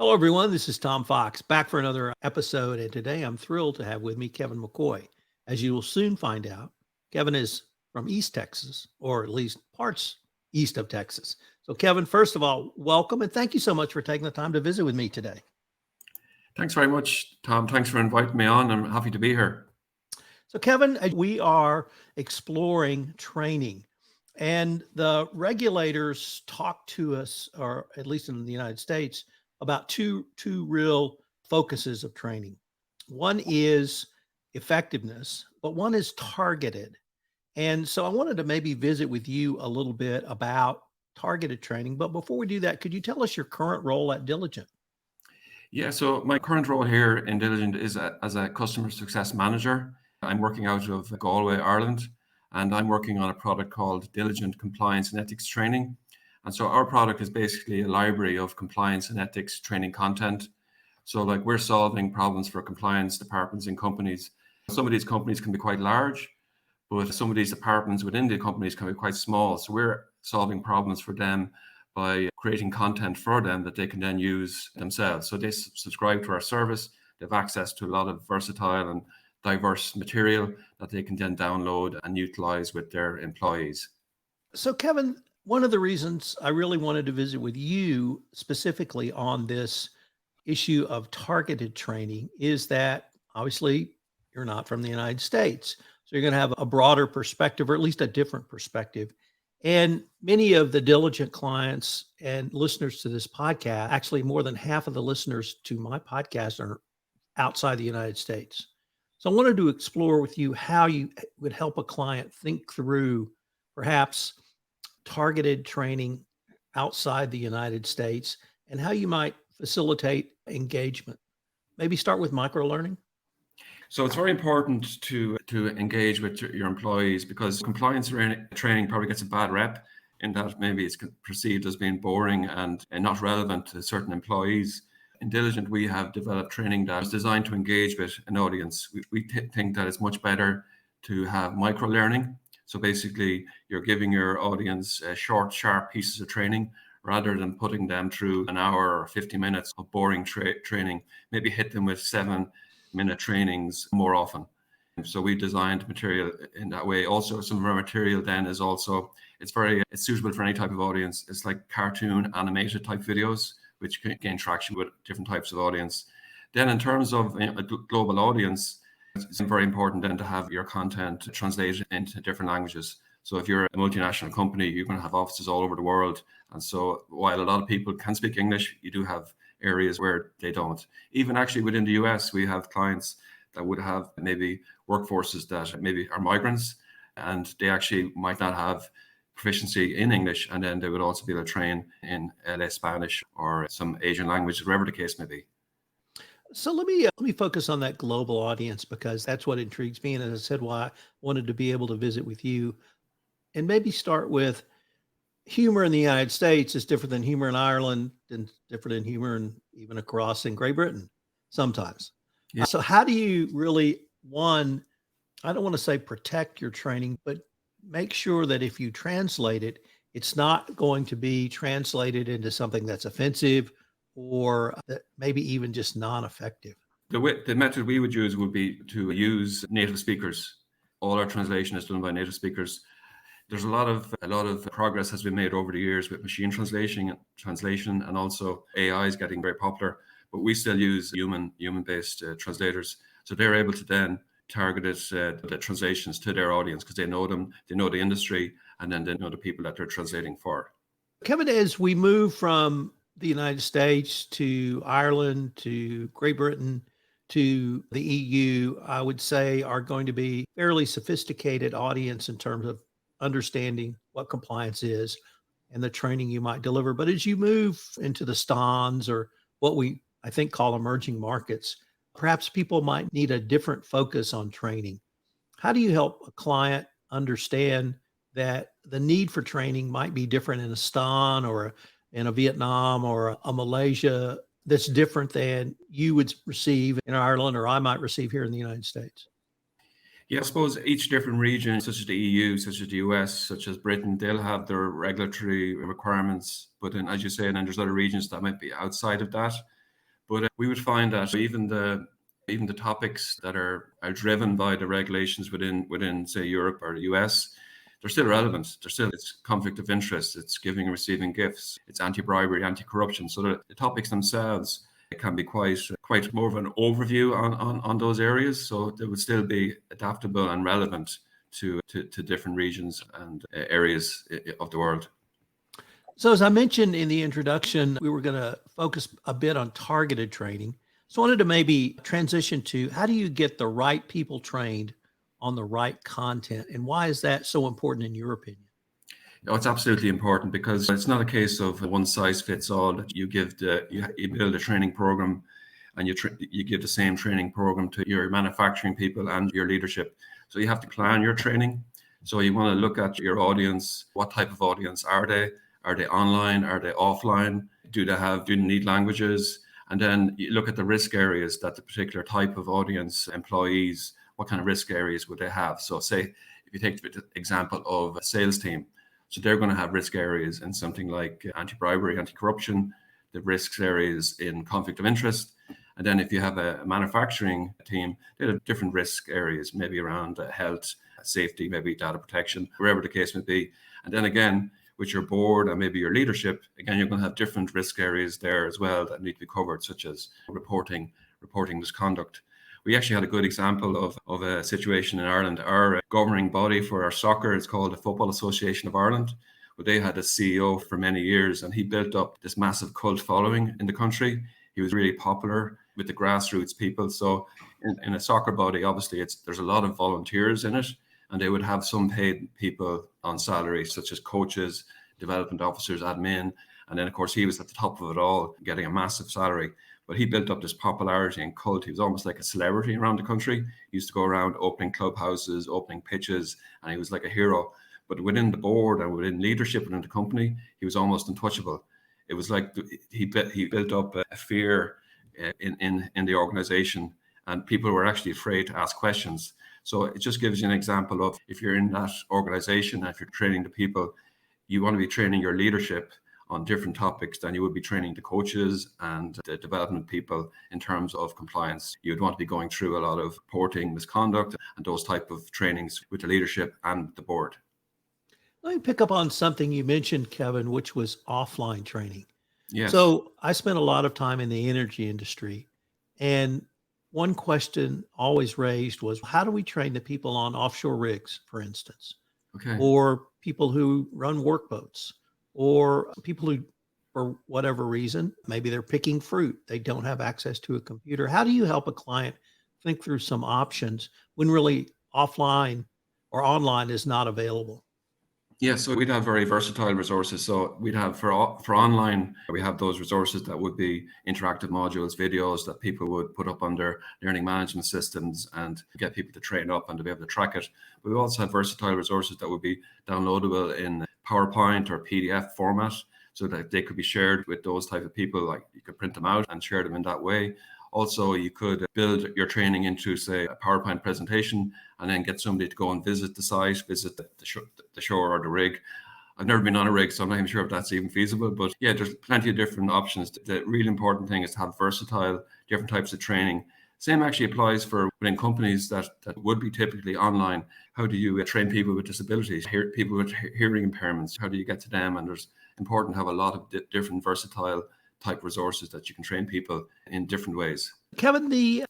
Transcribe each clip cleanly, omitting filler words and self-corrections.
Hello, everyone. This is Tom Fox back for another episode. And today I'm thrilled to have with me Kevin McCoy. As you will soon find out, Kevin is from East Texas, or at least parts east of Texas. So, Kevin, first of all, welcome and thank you so much for taking the time to visit with me today. Thanks very much, Tom. Thanks for inviting me on. I'm happy to be here. So, Kevin, we are exploring training, and the regulators talk to us, or at least in the United States, about two real focuses of training. One is effectiveness, but one is targeted. And so I wanted to maybe visit with you a little bit about targeted training. But before we do that, could you tell us your current role at Diligent? Yeah, so my current role here in Diligent is as a customer success manager. I'm working out of Galway, Ireland, and I'm working on a product called Diligent Compliance and Ethics Training. And so our product is basically a library of compliance and ethics training content. So like we're solving problems for compliance departments in companies. Some of these companies can be quite large, but some of these departments within the companies can be quite small. So we're solving problems for them by creating content for them that they can then use themselves. So they subscribe to our service. They have access to a lot of versatile and diverse material that they can then download and utilize with their employees. So, Kevin, one of the reasons I really wanted to visit with you specifically on this issue of targeted training is that obviously you're not from the United States. So you're going to have a broader perspective, or at least a different perspective. And many of the Diligent clients and listeners to this podcast, actually more than half of the listeners to my podcast are outside the United States. So I wanted to explore with you how you would help a client think through perhaps targeted training outside the United States and how you might facilitate engagement. Maybe start with microlearning. So it's very important to engage with your employees because compliance training probably gets a bad rep in that maybe it's perceived as being boring and not relevant to certain employees. In Diligent, we have developed training that is designed to engage with an audience. We think that it's much better to have microlearning. So basically, you're giving your audience short, sharp pieces of training rather than putting them through an hour or 50 minutes of boring training. Maybe hit them with 7-minute trainings more often. So we designed material in that way. Also, some of our material then is also, it's suitable for any type of audience. It's like cartoon animated type videos, which can gain traction with different types of audience. Then in terms of a global audience, it's very important then to have your content translated into different languages. So if you're a multinational company, you're going to have offices all over the world. And so while a lot of people can speak English, you do have areas where they don't. Even actually within the US, we have clients that would have maybe workforces that maybe are migrants, and they actually might not have proficiency in English, and then they would also be able to train in LA Spanish or some Asian language, wherever the case may be. So let me focus on that global audience because that's what intrigues me. And as I said, why I wanted to be able to visit with you and maybe start with humor in the United States is different than humor in Ireland and different than humor even across in Great Britain sometimes. Yeah. So how do you really, one, I don't want to say protect your training, but make sure that if you translate it, it's not going to be translated into something that's offensive or that maybe even just non-effective. The method we would use would be to use native speakers. All our translation is done by native speakers. There's a lot of progress has been made over the years with machine translation, and also AI is getting very popular. But we still use human-based translators, so they're able to then target the translations to their audience because they know them, they know the industry, and then they know the people that they're translating for. Kevin, as we move from the United States to Ireland to Great Britain to the EU, I would say are going to be fairly sophisticated audience in terms of understanding what compliance is and the training you might deliver. But as you move into the STANs or what we, I think, call emerging markets, perhaps people might need a different focus on training. How do you help a client understand that the need for training might be different in a STAN or in a Vietnam or a Malaysia that's different than you would receive in Ireland or I might receive here in the United States? Yeah, I suppose each different region, such as the EU, such as the US, such as Britain, they'll have their regulatory requirements. But then, as you say, then there's other regions that might be outside of that. But we would find that even the topics that are driven by the regulations within say Europe or the US, they're still relevant. It's conflict of interest, it's giving and receiving gifts, it's anti-bribery, anti-corruption. So the topics themselves can be quite more of an overview on those areas. So they would still be adaptable and relevant to different regions and areas of the world. So as I mentioned in the introduction, we were going to focus a bit on targeted training. So I wanted to maybe transition to how do you get the right people trained on the right content, and why is that so important in your opinion? No, it's absolutely important because it's not a case of one size fits all. You build a training program, and you give the same training program to your manufacturing people and your leadership. So you have to plan your training. So you want to look at your audience. What type of audience are they? Are they online? Are they offline? Do they need languages? And then you look at the risk areas that the particular type of audience, employees, what kind of risk areas would they have? So say, if you take the example of a sales team, so they're going to have risk areas in something like anti-bribery, anti-corruption, the risks areas in conflict of interest. And then if you have a manufacturing team, they have different risk areas, maybe around health, safety, maybe data protection, wherever the case may be. And then again, with your board and maybe your leadership, again, you're going to have different risk areas there as well that need to be covered, such as reporting misconduct. We actually had a good example of a situation in Ireland. Our governing body for our soccer is called the Football Association of Ireland. But they had a CEO for many years, and he built up this massive cult following in the country. He was really popular with the grassroots people. So in a soccer body, obviously, there's a lot of volunteers in it, and they would have some paid people on salary, such as coaches, development officers, admin. And then, of course, he was at the top of it all, getting a massive salary. But he built up this popularity and cult. He was almost like a celebrity around the country. He used to go around opening clubhouses, opening pitches, and he was like a hero. But within the board and within leadership within the company, he was almost untouchable. It was like he built up a fear in the organization, and people were actually afraid to ask questions. So it just gives you an example of, if you're in that organization and if you're training the people, you want to be training your leadership on different topics than you would be training the coaches and the development people in terms of compliance. You'd want to be going through a lot of reporting misconduct and those type of trainings with the leadership and the board. Let me pick up on something you mentioned, Kevin, which was offline training. Yes. So I spent a lot of time in the energy industry, and one question always raised was, how do we train the people on offshore rigs, for instance, Okay. or people who run workboats, or people who, for whatever reason, maybe they're picking fruit, they don't have access to a computer. How do you help a client think through some options when really offline or online is not available? Yeah, so we'd have very versatile resources. So we'd have for online, we have those resources that would be interactive modules, videos that people would put up on their learning management systems and get people to train up and to be able to track it. But we also have versatile resources that would be downloadable in PowerPoint or PDF format, so that they could be shared with those type of people. Like, you could print them out and share them in that way. Also, you could build your training into, say, a PowerPoint presentation, and then get somebody to go and visit the site, visit the shore or the rig. I've never been on a rig, so I'm not even sure if that's even feasible. But yeah, there's plenty of different options. The really important thing is to have versatile, different types of training. Same actually applies for within companies that would be typically online. How do you train people with disabilities, people with hearing impairments? How do you get to them? And there's important to have a lot of different versatile type resources that you can train people in different ways. Kevin, the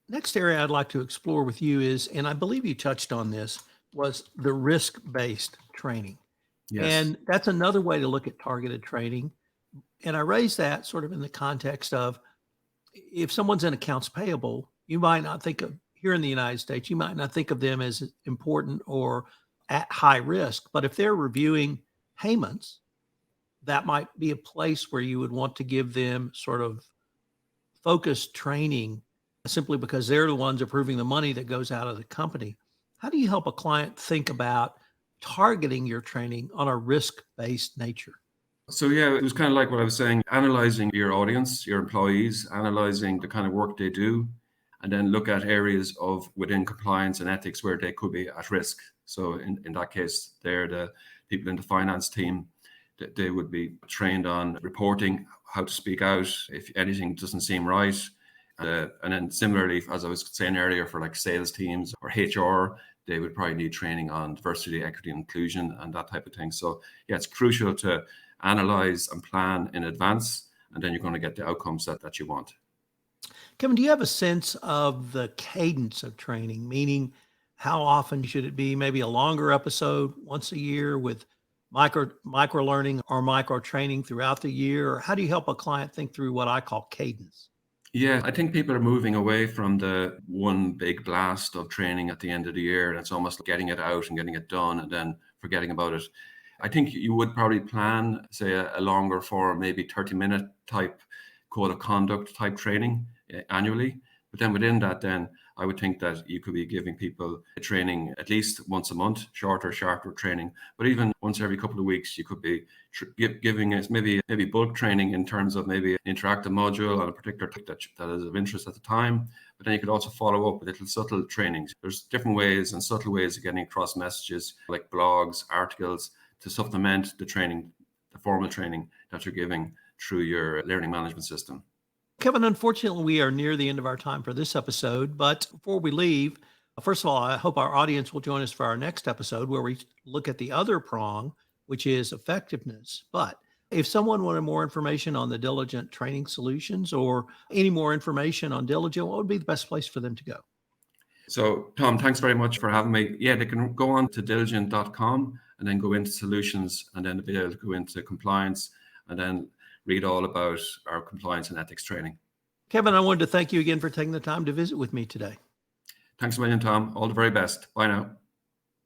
next area I'd like to explore with you is, and I believe you touched on this, was the risk-based training. Yes. And that's another way to look at targeted training. And I raise that sort of in the context of, if someone's in accounts payable, you might not think of, here in the United States, you might not think of them as important or at high risk. But if they're reviewing payments, that might be a place where you would want to give them sort of focused training, simply because they're the ones approving the money that goes out of the company. How do you help a client think about targeting your training on a risk-based nature? So yeah, it was kind of like what I was saying, analyzing your audience, your employees, analyzing the kind of work they do, and then look at areas of within compliance and ethics where they could be at risk. So in that case, they're the people in the finance team. They would be trained on reporting. how to speak out if anything doesn't seem right. And then similarly, as I was saying earlier, for like sales teams or HR, they would probably need training on diversity, equity, and inclusion and that type of thing. So yeah, it's crucial to analyze and plan in advance, and then you're going to get the outcomes that you want. Kevin, do you have a sense of the cadence of training? Meaning, how often should it be? Maybe a longer episode once a year with micro learning or micro training throughout the year? Or how do you help a client think through what I call cadence? Yeah, I think people are moving away from the one big blast of training at the end of the year, and it's almost like getting it out and getting it done and then forgetting about it. I think you would probably plan, say, a longer form, maybe 30-minute type code of conduct type training annually. But then within that, then I would think that you could be giving people training at least once a month, shorter training. But even once every couple of weeks, you could be giving us maybe bulk training in terms of maybe an interactive module on a particular topic that is of interest at the time. But then you could also follow up with little subtle trainings. There's different ways and subtle ways of getting across messages, like blogs, articles, to supplement the training, the formal training that you're giving through your learning management system. Kevin, unfortunately, we are near the end of our time for this episode. But before we leave, first of all, I hope our audience will join us for our next episode where we look at the other prong, which is effectiveness. But if someone wanted more information on the Diligent training solutions or any more information on Diligent, what would be the best place for them to go? So, Tom, thanks very much for having me. Yeah, they can go on to diligent.com and then go into solutions and then be able to go into compliance and then read all about our compliance and ethics training. Kevin, I wanted to thank you again for taking the time to visit with me today. Thanks a million, Tom. All the very best. Bye now.